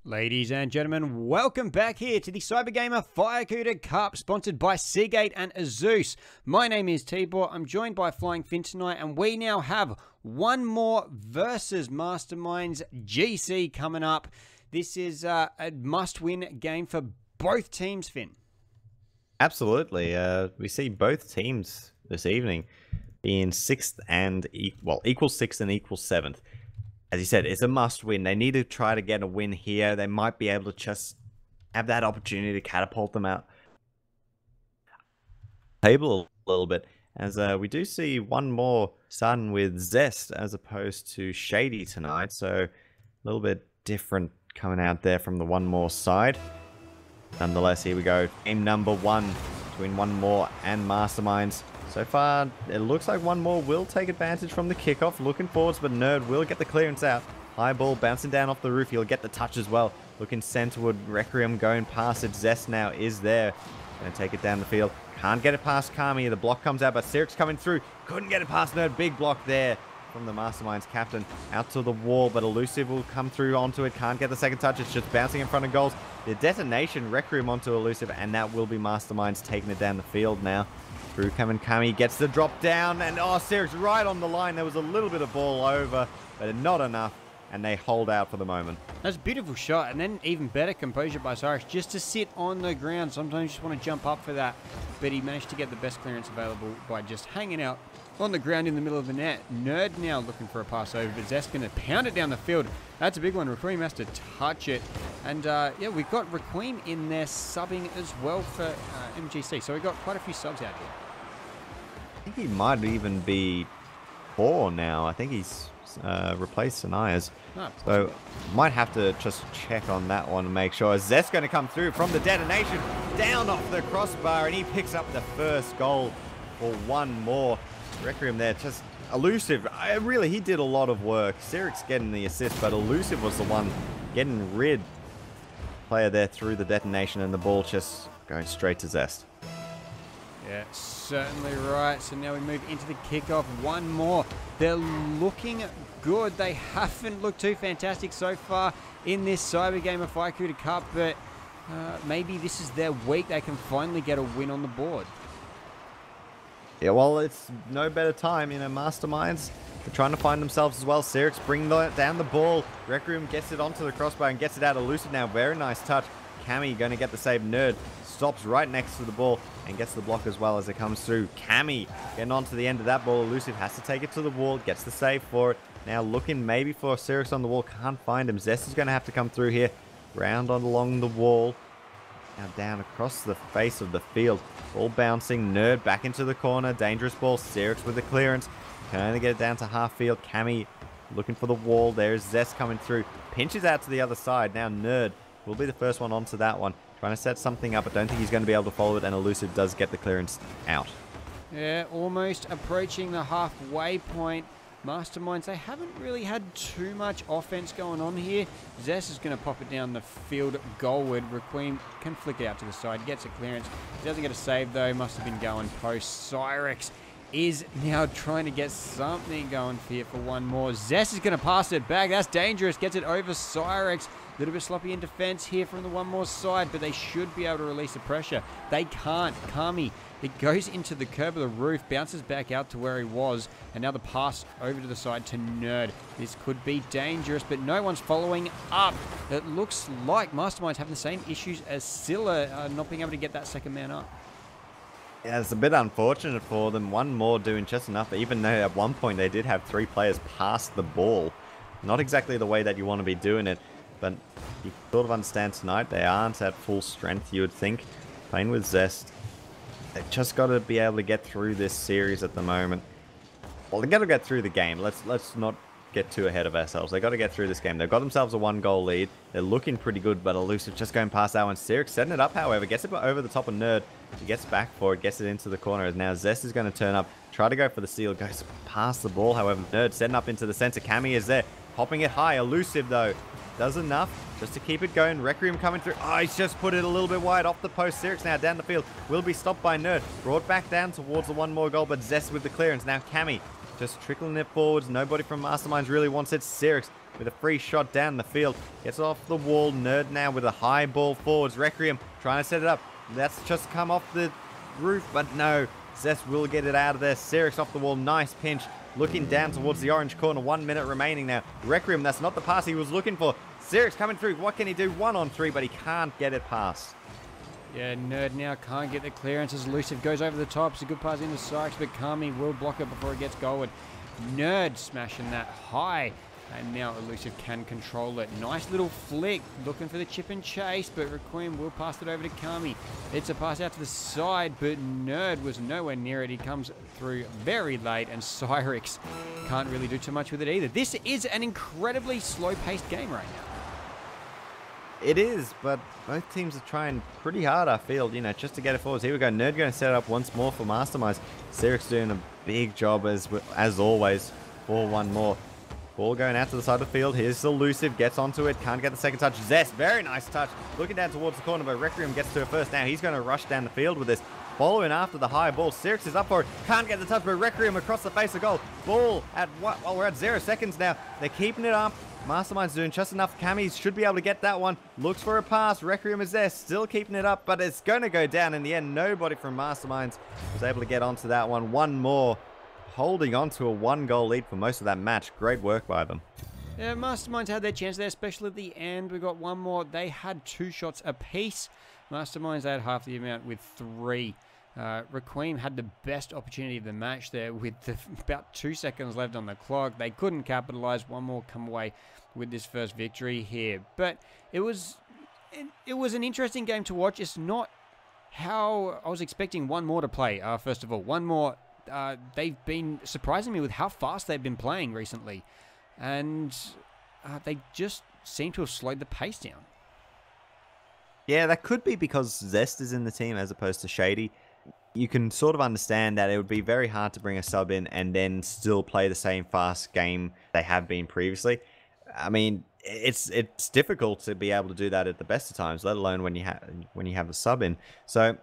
Ladies and gentlemen, welcome back here to the Cybergamer Firecuda Cup, sponsored by Seagate and Azus. My name is Tibor. I'm joined by Flying Finn tonight, and we now have one more versus Masterminds GC coming up. This is a must-win game for both teams, Finn. Absolutely. We see both teams this evening being sixth and equal sixth and equal seventh. As you said, it's a must-win. They need to try to get a win here. They might be able to just have that opportunity to catapult them out table a little bit. As we do see one more starting with Zest as opposed to Shady tonight. So a little bit different coming out there from the one more side. Nonetheless, here we go. Game number one between one more and Masterminds. So far, it looks like one more will take advantage from the kickoff. Looking forwards, but Nerd will get the clearance out. High ball bouncing down off the roof. He'll get the touch as well. Looking centerward. Requiem going past it. Zest now is there. Going to take it down the field. Can't get it past Kami. The block comes out, but Sirik's coming through. Couldn't get it past Nerd. Big block there from the Masterminds captain. Out to the wall, but Elusive will come through onto it. Can't get the second touch. It's just bouncing in front of goals. The detonation, Requiem onto Elusive, and that will be Masterminds taking it down the field now. Through coming Kami, gets the drop down, and Sirik's right on the line. There was a little bit of ball over, but not enough, and they hold out for the moment. That's a beautiful shot, and then even better composure by Cyrus just to sit on the ground. Sometimes you just want to jump up for that, but he managed to get the best clearance available by just hanging out on the ground in the middle of the net. Nerd now looking for a pass over, but Zest going to pound it down the field. That's a big one. Requiem has to touch it. And yeah, we've got Requiem in there subbing as well for MGC. So we've got quite a few subs out here. I think he might even be 4 now. I think he's replaced Sanaya's. Oh, so might have to just check on that one and make sure. Zest's going to come through from the detonation, down off the crossbar, and he picks up the first goal for one more. Requiem there, just Elusive. Really, he did a lot of work. Sirik's getting the assist, but Elusive was the one getting rid. Player there through the detonation, and the ball just going straight to Zest. Yeah, certainly right. So now we move into the kickoff. One more. They're looking good. They haven't looked too fantastic so far in this Cybergamer Firecuda Cup, but maybe this is their week. They can finally get a win on the board. Yeah, well, it's no better time. You know, Masterminds, they're trying to find themselves as well. Sirik's bringing down the ball. Requiem gets it onto the crossbar and gets it out. Elusive now. Very nice touch. Kami going to get the save. Nerd stops right next to the ball and gets the block as well as it comes through. Kami getting onto the end of that ball. Elusive has to take it to the wall. Gets the save for it. Now looking maybe for Sirik's on the wall. Can't find him. Zest is going to have to come through here. Round on along the wall. Now down across the face of the field. Ball bouncing. Nerd back into the corner. Dangerous ball. Sirik's with the clearance. Can only get it down to half field. Kami looking for the wall. There's Zest coming through. Pinches out to the other side. Now Nerd will be the first one onto that one. Trying to set something up, but don't think he's going to be able to follow it, and Elusive does get the clearance out. Yeah, almost approaching the halfway point. Masterminds, they haven't really had too much offense going on here. Zest is going to pop it down the field goalward. Requiem can flick it out to the side, gets a clearance. He doesn't get a save though, must have been going post. Cyrix is now trying to get something going here for one more. Zest is going to pass it back. That's dangerous. Gets it over Cyrix. A little bit sloppy in defense here from the one more side, but they should be able to release the pressure. They can't. Kami, it goes into the curb of the roof, bounces back out to where he was, and now the pass over to the side to Nerd. This could be dangerous, but no one's following up. It looks like Masterminds having the same issues as Scylla, not being able to get that second man up. Yeah, it's a bit unfortunate for them. One more doing just enough, even though at one point they did have 3 players pass the ball. Not exactly the way that you want to be doing it. But you sort of understand tonight, they aren't at full strength, you would think. Playing with Zest. They've just got to be able to get through this series at the moment. Well, they've got to get through the game. Let's not get too ahead of ourselves. They've got to get through this game. They've got themselves a 1-goal lead. They're looking pretty good, but Elusive just going past that one. Sirik setting it up, however. Gets it over the top of Nerd. He gets back for it, gets it into the corner. Now Zest is going to turn up. Try to go for the seal. Goes past the ball, however. Nerd setting up into the center. Kami is there. Popping it high. Elusive, though, does enough just to keep it going. Requiem coming through. Oh, he's just put it a little bit wide off the post. Sirik's now down the field. Will be stopped by Nerd. Brought back down towards the one more goal, but Zest with the clearance. Now Kami just trickling it forwards. Nobody from Masterminds really wants it. Sirik's with a free shot down the field. Gets off the wall. Nerd now with a high ball forwards. Requiem trying to set it up. That's just come off the roof, but no. Zest will get it out of there. Sirix off the wall. Nice pinch. Looking down towards the orange corner. 1 minute remaining now. Requiem, that's not the pass he was looking for. Sirix coming through. What can he do? 1-on-3, but he can't get it past. Yeah, Nerd now can't get the clearance as Elusive goes over the top. It's a good pass into Sirix, but Kami will block it before it gets goaled. Nerd smashing that high. And now Elusive can control it. Nice little flick. Looking for the chip and chase, but Requiem will pass it over to Kami. It's a pass out to the side, but Nerd was nowhere near it. He comes through very late, and Cyrix can't really do too much with it either. This is an incredibly slow-paced game right now. It is, but both teams are trying pretty hard, I feel, you know, just to get it forwards. Here we go. Nerd going to set it up once more for Masterminds. Cyrix doing a big job as always for one more. Ball going out to the side of the field. Here's Elusive. Gets onto it. Can't get the second touch. Zest, very nice touch. Looking down towards the corner, but Requiem gets to it first. Now he's going to rush down the field with this. Following after the high ball. Cyrix is up for it. Can't get the touch, but Requiem across the face of goal. Ball at what? Well, we're at 0 seconds now. They're keeping it up. Mastermind's doing just enough. Kami should be able to get that one. Looks for a pass. Requiem is there. Still keeping it up, but it's going to go down in the end. Nobody from Masterminds was able to get onto that one. One more. Holding on to a 1-goal lead for most of that match. Great work by them. Yeah, Masterminds had their chance there, especially at the end. We got one more. They had 2 shots apiece. Masterminds had half the amount with 3. Requiem had the best opportunity of the match there with about 2 seconds left on the clock. They couldn't capitalize. One more come away with this first victory here. But it was an interesting game to watch. It's not how I was expecting one more to play. First of all, one more. They've been surprising me with how fast they've been playing recently. And they just seem to have slowed the pace down. Yeah, that could be because Zest is in the team as opposed to Shady. You can sort of understand that it would be very hard to bring a sub in and then still play the same fast game they have been previously. I mean, it's difficult to be able to do that at the best of times, let alone when you have a sub in. So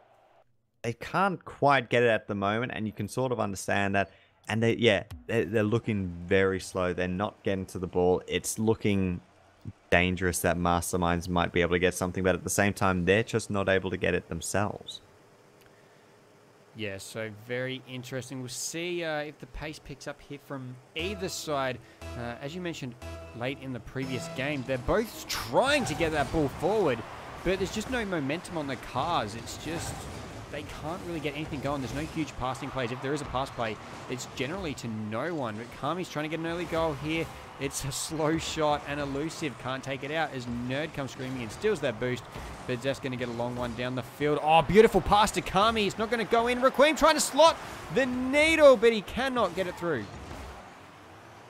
they can't quite get it at the moment, and you can sort of understand that. And they're looking very slow. They're not getting to the ball. It's looking dangerous that Masterminds might be able to get something, but at the same time, they're just not able to get it themselves. Yeah, so very interesting. We'll see if the pace picks up here from either side. As you mentioned late in the previous game, they're both trying to get that ball forward, but there's just no momentum on the cars. It's just they can't really get anything going. There's no huge passing plays. If there is a pass play, it's generally to no one. But Kami's trying to get an early goal here. It's a slow shot, and Elusive can't take it out as Nerd comes screaming and steals that boost. But Zest going to get a long one down the field. Oh, beautiful pass to Kami. It's not going to go in. Requiem trying to slot the needle, but he cannot get it through.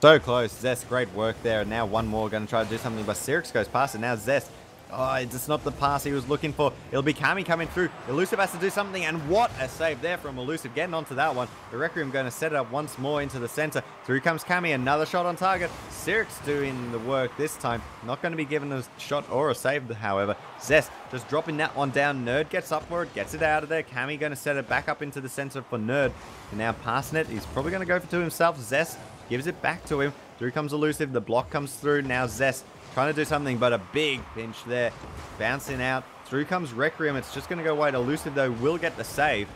So close. Zest, great work there. And now one more going to try to do something, but Cyrix goes past it. Now Zest. Oh, it's not the pass he was looking for. It'll be Kami coming through. Elusive has to do something, and what a save there from Elusive. Getting onto that one. The Requiem going to set it up once more into the center. Through comes Kami. Another shot on target. Cyrix doing the work this time. Not going to be given a shot or a save, however. Zest just dropping that one down. Nerd gets up for it. Gets it out of there. Kami going to set it back up into the center for Nerd. And now passing it. He's probably going to go for to himself. Zest gives it back to him. Through comes Elusive. The block comes through. Now Zest trying to do something, but a big pinch there. Bouncing out. Through comes Requiem. It's just going to go wide. Elusive, though, will get the save.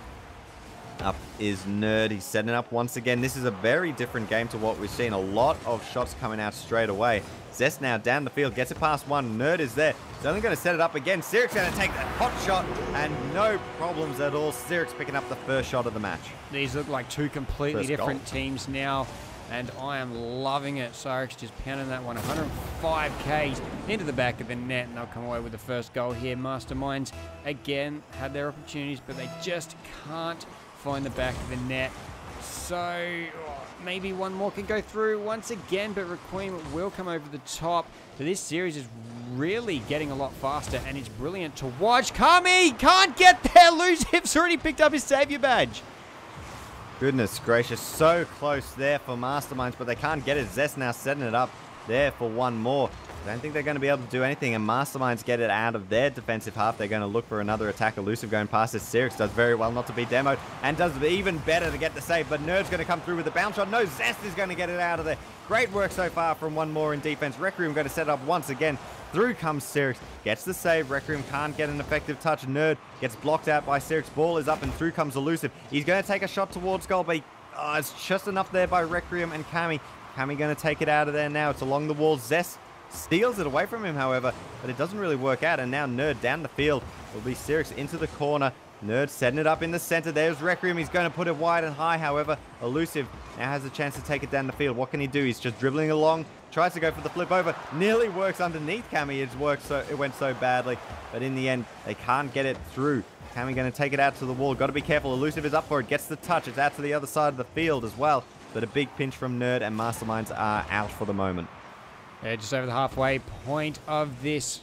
Up is Nerd. He's setting up once again. This is a very different game to what we've seen. A lot of shots coming out straight away. Zest now down the field. Gets it past one. Nerd is there. He's only going to set it up again. Cyrix going to take that hot shot, and no problems at all. Cyrix picking up the first shot of the match. These look like two completely different teams now. And I am loving it. Cyrix just pounding that one 105 Ks into the back of the net, and they'll come away with the first goal here. Masterminds, again, had their opportunities, but they just can't find the back of the net. So maybe one more can go through once again, but Requiem will come over the top. So this series is really getting a lot faster, and it's brilliant to watch. Kami can't get there. Elusive's already picked up his savior badge. Goodness gracious, so close there for Masterminds, but they can't get it. Zest now setting it up there for one more. don't think they're going to be able to do anything, and Masterminds get it out of their defensive half. They're going to look for another attack. Elusive going past it. Sirix does very well not to be demoed, and does even better to get the save, but Nerd's going to come through with the bounce shot. No, Zest is going to get it out of there. Great work so far from one more in defense. Requiem going to set up once again. Through comes Sirix, gets the save. Requiem can't get an effective touch. Nerd gets blocked out by Sirix. Ball is up, and through comes Elusive. He's going to take a shot towards goal, but it's just enough there by Requiem and Kami. Kami going to take it out of there now. It's along the wall. Zest steals it away from him, however, but it doesn't really work out, and now Nerd down the field. Will be Sirix into the corner. Nerd setting it up in the center. There's Requiem. He's going to put it wide and high, however. Elusive now has a chance to take it down the field. What can he do? He's just dribbling along. Tries to go for the flip over. Nearly works underneath Kami. It went so badly, but in the end, they can't get it through. Kami going to take it out to the wall. Got to be careful. Elusive is up for it. Gets the touch. It's out to the other side of the field as well, but a big pinch from Nerd, and Masterminds are out for the moment. Yeah, just over the halfway point of this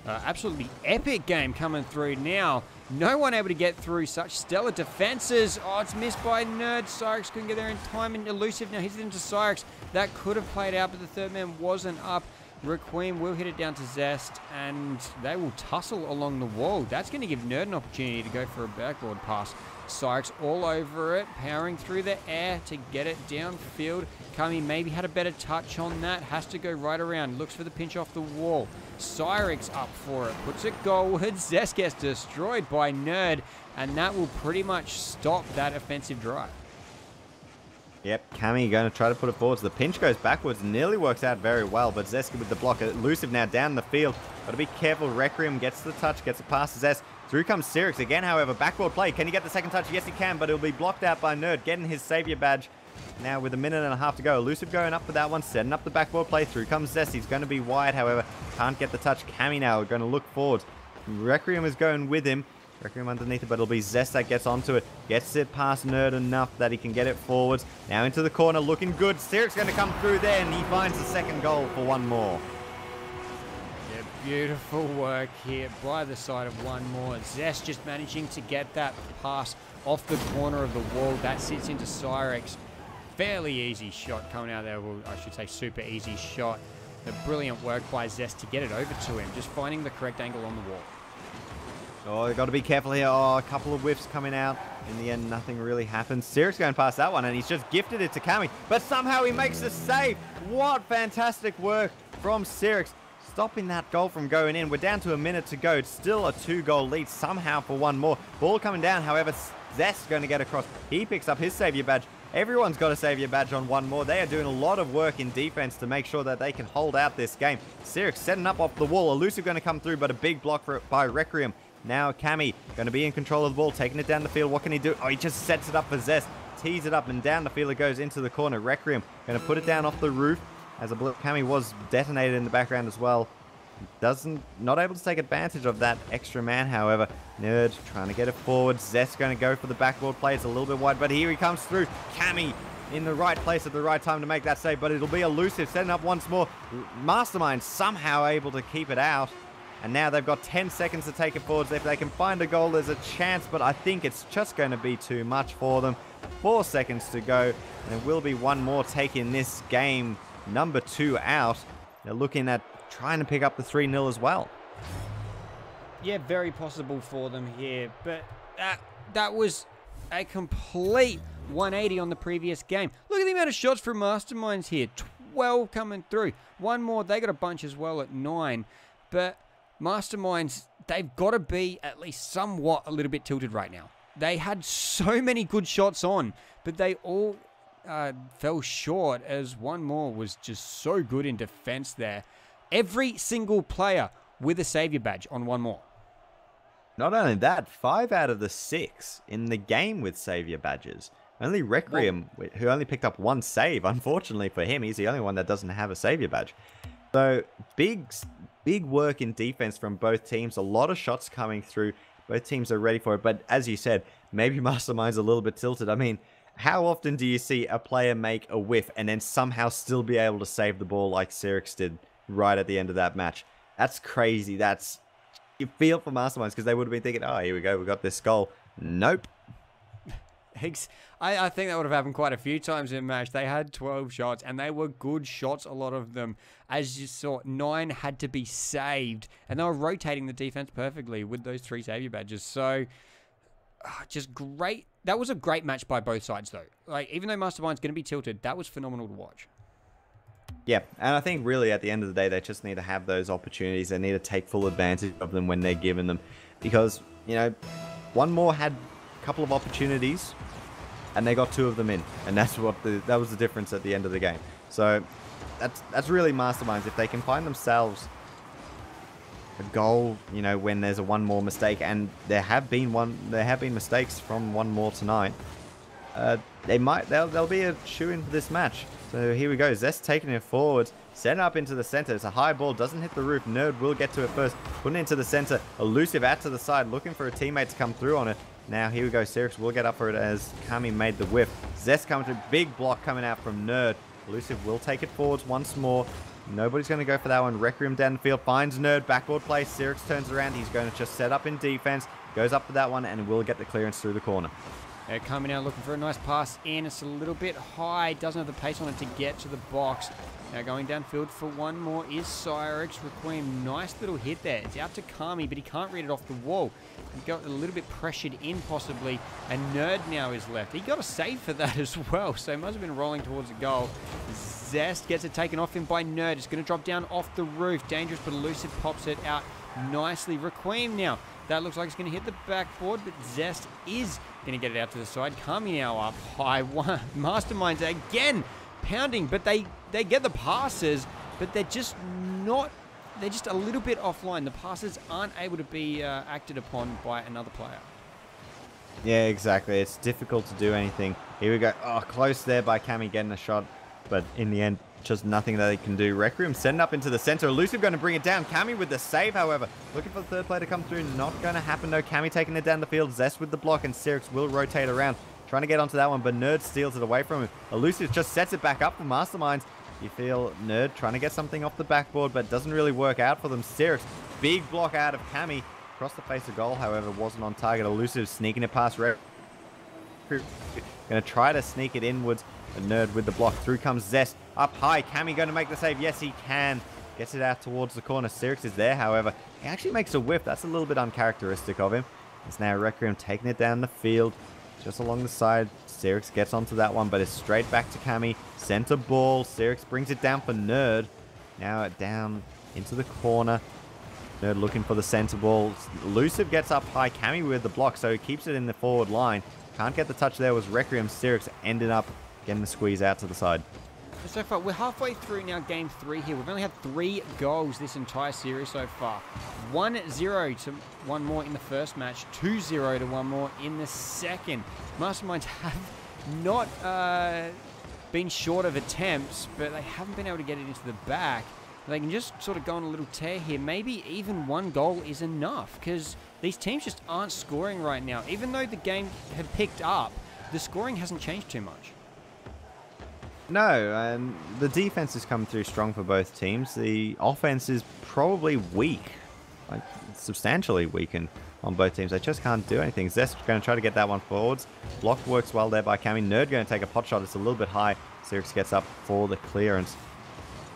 absolutely epic game coming through now. No one able to get through such stellar defenses. Oh, it's missed by Nerd. Cyrix couldn't get there in time, and Elusive now hits it into Cyrix. That could have played out, but the third man wasn't up. Requiem will hit it down to Zest, and they will tussle along the wall. That's going to give Nerd an opportunity to go for a backboard pass. Cyrix all over it, powering through the air to get it downfield. Kami maybe had a better touch on that. Has to go right around. Looks for the pinch off the wall. Cyrix up for it. Puts it goalward. Zest gets destroyed by Nerd, and that will pretty much stop that offensive drive. Yep, Kami going to try to put it forwards. The pinch goes backwards. Nearly works out very well, but Zest with the block. Elusive now down the field. Got to be careful. Requiem gets the touch, gets it past Zest. Through comes Sirix again, however. Backboard play. Can he get the second touch? Yes, he can, but it'll be blocked out by Nerd. Getting his savior badge now with a minute and a half to go. Elusive going up for that one, setting up the backboard play. Through comes Zest. He's going to be wide, however. Can't get the touch. Kami now going to look forwards. Requiem is going with him. Requiem underneath it, but it'll be Zest that gets onto it. Gets it past Nerd enough that he can get it forwards. Now into the corner, looking good. Sirix going to come through there, and he finds the second goal for one more. Yeah, beautiful work here by the side of one more. Zest just managing to get that pass off the corner of the wall. That sits into Cyrix. Fairly easy shot coming out there. Well, I should say super easy shot. The brilliant work by Zest to get it over to him. Just finding the correct angle on the wall. Oh, you got to be careful here. Oh, a couple of whiffs coming out. In the end, nothing really happens. Sirix going past that one, and he's just gifted it to Kami. But somehow he makes the save. What fantastic work from Sirix, stopping that goal from going in. We're down to a minute to go. It's still a 2-goal lead somehow for one more. Ball coming down, however, Zest's going to get across. He picks up his savior badge. Everyone's got a savior badge on one more. They are doing a lot of work in defense to make sure that they can hold out this game. Sirix setting up off the wall. Elusive going to come through, but a big block by Requiem. Now Kami going to be in control of the ball, taking it down the field. What can he do? Oh, he just sets it up for Zest. Tees it up, and down the field it goes into the corner. Requiem going to put it down off the roof, as Kami was detonated in the background as well. Not able to take advantage of that extra man, however. Nerd trying to get it forward. Zest going to go for the backboard play. It's a little bit wide, but here he comes through. Kami in the right place at the right time to make that save, but it'll be Elusive setting up once more. Mastermind somehow able to keep it out. And now they've got 10 seconds to take it forwards. If they can find a goal, there's a chance, but I think it's just going to be too much for them. 4 seconds to go. And there will be one more taking this game number 2 out. They're looking at trying to pick up the 3-0 as well. Yeah, very possible for them here, but that was a complete 180 on the previous game. Look at the amount of shots from Masterminds here. 12 coming through. One more. They got a bunch as well at 9, but Masterminds, they've got to be at least somewhat a little bit tilted right now. They had so many good shots on, but they all fell short, as one more was just so good in defense there. Every single player with a savior badge on one more. Not only that, 5 out of the 6 in the game with savior badges. Only Requiem, who only picked up 1 save, unfortunately for him, he's the only one that doesn't have a savior badge. So big work in defense from both teams. A lot of shots coming through. Both teams are ready for it. But as you said, maybe Mastermind's a little bit tilted. I mean, how often do you see a player make a whiff and then somehow still be able to save the ball like Sirix did right at the end of that match? That's crazy. You feel for Masterminds, because they would have been thinking, oh, here we go, we got this goal. Nope. I think that would have happened quite a few times in a match. They had 12 shots, and they were good shots, a lot of them. As you saw, 9 had to be saved, and they were rotating the defense perfectly with those 3 savior badges. So, just great. That was a great match by both sides, though. Like, even though Mastermind's going to be tilted, that was phenomenal to watch. Yeah, and I think really at the end of the day, they just need to have those opportunities. They need to take full advantage of them when they're given them. Because, you know, one more had a couple of opportunities, and they got 2 of them in. And that's what that was the difference at the end of the game. So that's really Masterminds. If they can find themselves a goal, you know, when there's a one more mistake, and there have been mistakes from one more tonight, they'll be a shoe-in for this match. So here we go. Zest taking it forward. Send up into the center. It's a high ball. Doesn't hit the roof. Nerd will get to it first. Putting it into the center. Elusive out to the side. Looking for a teammate to come through on it. Now here we go. Sirix will get up for it as Kami made the whiff. Zest coming through. Big block coming out from Nerd. Elusive will take it forwards once more. Nobody's going to go for that one. Requiem down the field. Finds Nerd. Backboard play. Sirix turns around. He's going to just set up in defense. Goes up for that one and will get the clearance through the corner. They're coming out looking for a nice pass in. It's a little bit high. Doesn't have the pace on it to get to the box. Now going downfield for one more is Cyrix. Requiem, nice little hit there. It's out to Kami, but he can't read it off the wall. He got a little bit pressured in possibly. And Nerd now is left. He got a save for that as well. So he must have been rolling towards the goal. Zest gets it taken off him by Nerd. It's going to drop down off the roof. Dangerous, but Elusive pops it out nicely. Requiem now. That looks like it's going to hit the backboard, but Zest is going to get it out to the side. Kami now up high. Masterminds again pounding, but they get the passes, but they're just not, they're just a little bit offline. The passes aren't able to be acted upon by another player. Yeah, exactly. It's difficult to do anything. Here we go. Oh, close there by Kami getting a shot, but in the end, just nothing that they can do. Requiem send up into the center. Elusive going to bring it down. Kami with the save, however. Looking for the third player to come through. Not going to happen, though. Kami taking it down the field. Zest with the block, and Sirix will rotate around. Trying to get onto that one, but Nerd steals it away from him. Elusive just sets it back up for Masterminds. You feel Nerd trying to get something off the backboard, but doesn't really work out for them. Sirix, big block out of Kami. Across the face of goal, however, wasn't on target. Elusive sneaking it past Requiem. Going to try to sneak it inwards. A Nerd with the block. Through comes Zest. Up high. Kami going to make the save. Yes, he can. Gets it out towards the corner. Sirix is there, however. He actually makes a whiff. That's a little bit uncharacteristic of him. It's now Requiem taking it down the field. Just along the side. Sirix gets onto that one, but it's straight back to Kami. Center ball. Sirix brings it down for Nerd. Now down into the corner. Nerd looking for the center ball. Elusive gets up high. Kami with the block, so he keeps it in the forward line. Can't get the touch there. Was Requiem. Sirix ended up getting the squeeze out to the side. So far, we're halfway through now game 3 here. We've only had 3 goals this entire series so far. 1-0 to one more in the first match. 2-0 to one more in the second. Masterminds have not been short of attempts, but they haven't been able to get it into the back. They can just sort of go on a little tear here. Maybe even 1 goal is enough, because these teams just aren't scoring right now. Even though the game had picked up, the scoring hasn't changed too much. No, and the defense has come through strong for both teams. The offense is probably weak, like substantially weakened on both teams. They just can't do anything. Zest going to try to get that one forwards. Block works well there by Kami. Nerd going to take a pot shot. It's a little bit high. Sirix gets up for the clearance.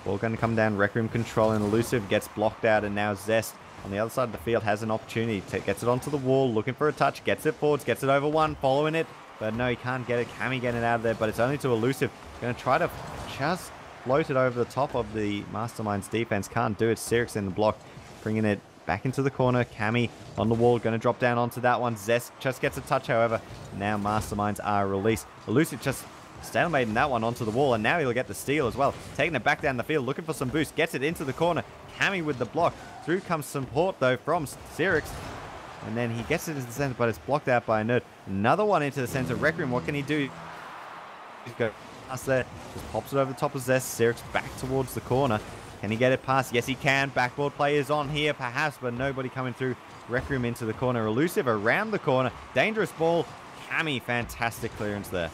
Ball going to come down. Requiem controlling. Elusive gets blocked out, and now Zest on the other side of the field has an opportunity. Gets it onto the wall, looking for a touch. Gets it forwards. Gets it over one. Following it. But no, he can't get it. Kami getting it out of there, but it's only to Elusive. Going to try to just float it over the top of the Masterminds defense. Can't do it. Sirix in the block, bringing it back into the corner. Kami on the wall, going to drop down onto that one. Zest just gets a touch, however. Now Masterminds are released. Elusive just stalemating that one onto the wall, and now he'll get the steal as well. Taking it back down the field, looking for some boost. Gets it into the corner. Kami with the block. Through comes support, though, from Sirix. And then he gets it into the center, but it's blocked out by a Nerd. Another one into the center. Requiem, what can he do? He's got past there. Just pops it over the top of Zest. Sirix back towards the corner. Can he get it past? Yes, he can. Backboard play is on here, perhaps, but nobody coming through. Requiem into the corner. Elusive around the corner. Dangerous ball. Kami, fantastic clearance there.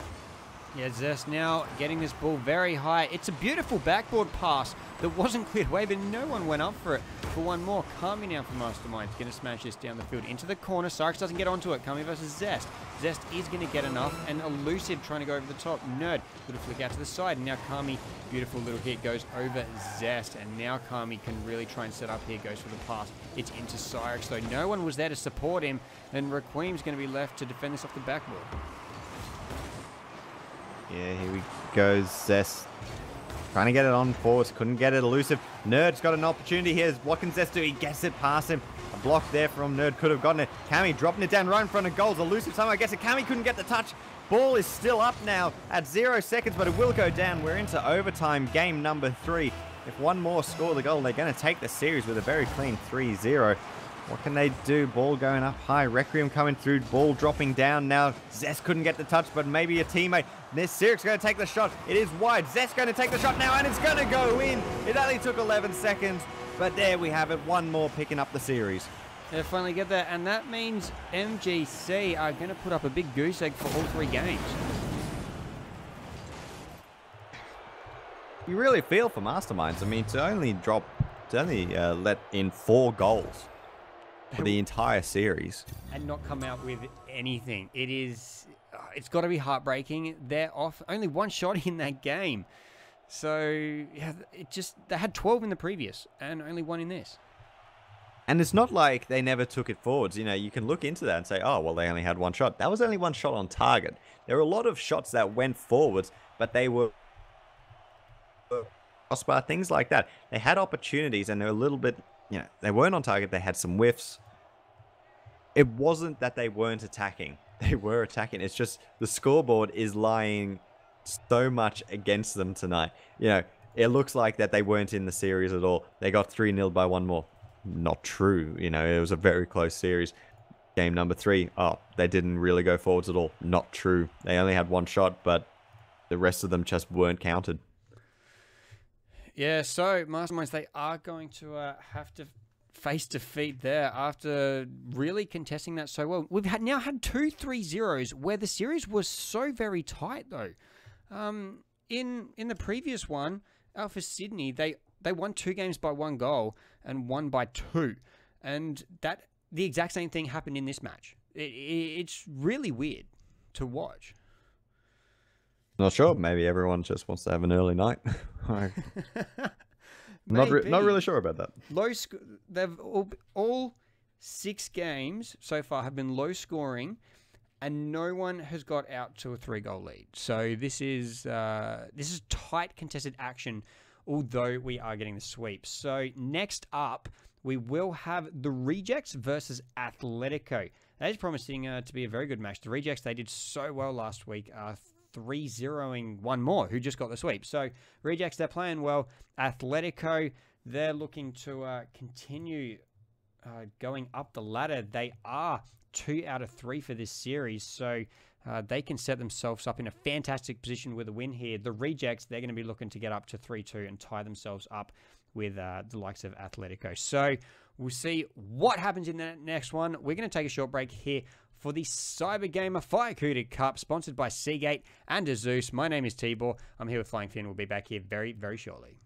Yeah, Zest now getting this ball very high. It's a beautiful backboard pass that wasn't cleared away, but no one went up for it. For one more, Kami now for Masterminds, going to smash this down the field into the corner. Cyrix doesn't get onto it. Kami versus Zest. Zest is going to get enough, and Elusive trying to go over the top. Nerd, little flick out to the side, and now Kami, beautiful little hit, goes over Zest, and now Kami can really try and set up here, goes for the pass. It's into Cyrix, though no one was there to support him, and Requiem's going to be left to defend this off the backboard. Yeah, here we go, Zest. Trying to get it on forwards, couldn't get it. Elusive. Nerd's got an opportunity here. What can Zest do? He gets it past him. A block there from Nerd, could have gotten it. Kami dropping it down right in front of goals. Elusive somehow gets it. Kami couldn't get the touch. Ball is still up now at 0 seconds, but it will go down. We're into overtime, game number 3. If one more score the goal, they're going to take the series with a very clean 3-0. What can they do? Ball going up high. Requiem coming through. Ball dropping down now. Zest couldn't get the touch, but maybe a teammate. This Cyrix going to take the shot. It is wide. Zest going to take the shot now, and it's going to go in. It only took 11 seconds, but there we have it. One more picking up the series. They finally get there, and that means MGC are going to put up a big goose egg for all 3 games. You really feel for Masterminds. I mean, to only let in 4 goals for the entire series and not come out with anything. It's got to be heartbreaking. They're off only 1 shot in that game. So, yeah, they had 12 in the previous and only 1 in this. And it's not like they never took it forwards. You know, you can look into that and say, oh, well, they only had 1 shot. That was only 1 shot on target. There were a lot of shots that went forwards, but they were crossbar, things like that. They had opportunities and they're a little bit, they weren't on target. They had some whiffs. It wasn't that they weren't attacking. They were attacking. It's just the scoreboard is lying so much against them tonight. It looks like that they weren't in the series at all. They got 3-0 by 1 more. Not true. It was a very close series. Game number 3. Oh, they didn't really go forwards at all. Not true. They only had 1 shot, but the rest of them just weren't counted. Yeah, so Masterminds, they are going to have to face defeat there after really contesting that so well. We've now had 2 3-0s where the series was so very tight, though. In the previous one, Alpha Sydney, they won 2 games by 1 goal and 1 by 2. And the exact same thing happened in this match. It's really weird to watch. Not sure. Maybe everyone just wants to have an early night. Not really sure about that. They've all 6 games so far have been low scoring, and no one has got out to a 3-goal lead. So this is tight contested action, although we are getting the sweep. So next up, we will have the Rejects versus Atletico. That is promising to be a very good match. The Rejects, they did so well last week, 3-0ing one more who just got the sweep. So Rejects, they're playing well. Atletico, they're looking to continue going up the ladder. They are 2 out of 3 for this series, so they can set themselves up in a fantastic position with a win here. The Rejects, they're going to be looking to get up to 3-2 and tie themselves up with the likes of Atletico. So we'll see what happens in the next one. We're going to take a short break here for the Cybergamer Firecuda Cup, sponsored by Seagate and Azus. My name is Tibor. I'm here with Flying Finn. We'll be back here very, very shortly.